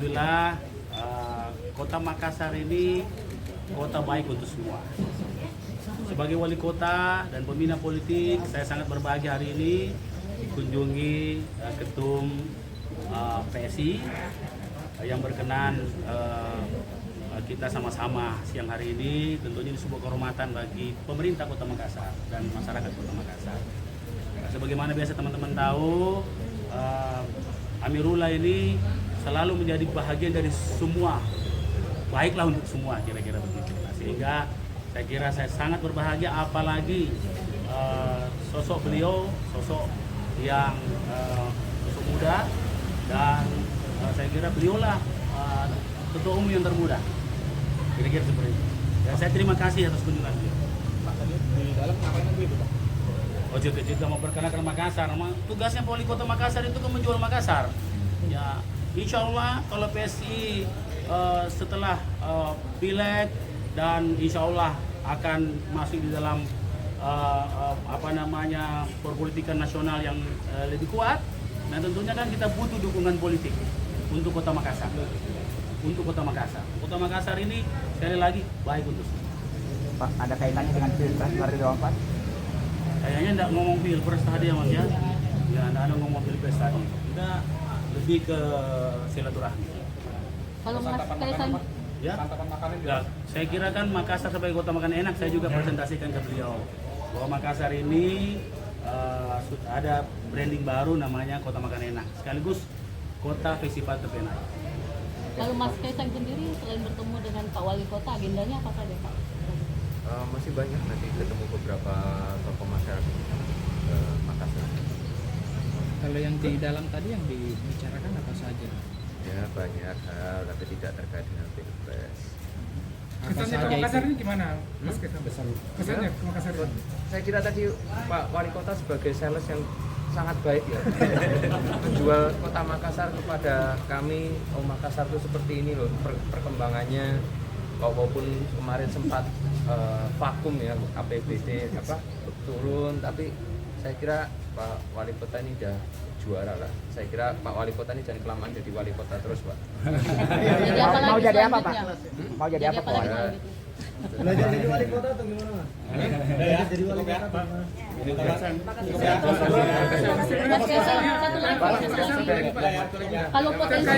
Alhamdulillah Kota Makassar ini kota baik untuk semua. Sebagai wali kota dan pembina politik, saya sangat berbahagia hari ini dikunjungi Ketum PSI yang berkenan kita sama-sama siang hari ini. Tentunya ini sebuah kehormatan bagi pemerintah Kota Makassar dan masyarakat Kota Makassar. Sebagaimana biasa teman-teman tahu, Amirullah ini selalu menjadi bahagian dari semua, baiklah untuk semua, kira-kira begitu. Nah, sehingga saya kira saya sangat berbahagia, apalagi sosok beliau, sosok yang sosok muda, dan saya kira beliaulah ketua umum yang termuda, kira-kira seperti itu. Ya, saya terima kasih atas kunjungan beliau. Pak, tadi di dalam ngapain lagi itu, Pak? Oh, juga memperkenalkan Makassar. Tugasnya Wali Kota Makassar itu kan menjual Makassar. Ya, insya Allah kalau PSI setelah pileg dan insya Allah akan masuk di dalam perpolitikan nasional yang lebih kuat. Nah, tentunya kan kita butuh dukungan politik untuk Kota Makassar. Untuk Kota Makassar. Kota Makassar ini sekali lagi baik untuk semua. Pak, ada kaitannya dengan Pilpres 2024? Kayaknya enggak ngomong Pilpres tadi ya Mas ya. Ya, enggak ada ngomong Pilpres tadi. Kita lebih ke silaturahmi. Kalau Mas Kaisang, Ya, Santapan makanan ya, saya kira kan Makassar sebagai kota makan enak, saya juga presentasikan ke beliau bahwa Makassar ini ada branding baru namanya Kota Makan Enak, sekaligus Kota Festival Terpenak. kalau Mas Kaisang sendiri selain bertemu dengan Pak Wali Kota, agendanya apa saja Pak? Masih banyak nanti ketemu beberapa tokoh masyarakat Makassar. Kalau yang di dalam tadi yang dibicarakan apa saja? Ya banyak hal, tapi tidak terkait dengan Pilpres. Apa Kesannya saja ke Makassar itu? ini gimana, Mas Kaisang? Kesannya ke Makassar ini? Saya kira tadi Pak Wali Kota sebagai sales yang sangat baik ya, menjual Kota Makassar kepada kami. Oh, Makassar itu seperti ini loh perkembangannya, walaupun kemarin sempat vakum ya, APBD turun, tapi saya kira Pak Wali Kota ini udah juara lah. Saya kira Pak Wali Kota ini jangan kelamaan jadi wali kota terus, Pak. Jadi apa Mau lagi jadi apa, Pak? selanjutnya? Mau jadi apa, Pak? lagi selanjutnya? Belajar jadi wali kota atau gimana, Mas? Belajar jadi wali kota atau gimana? Mas Kaisang, satu lagi. Kalau potensi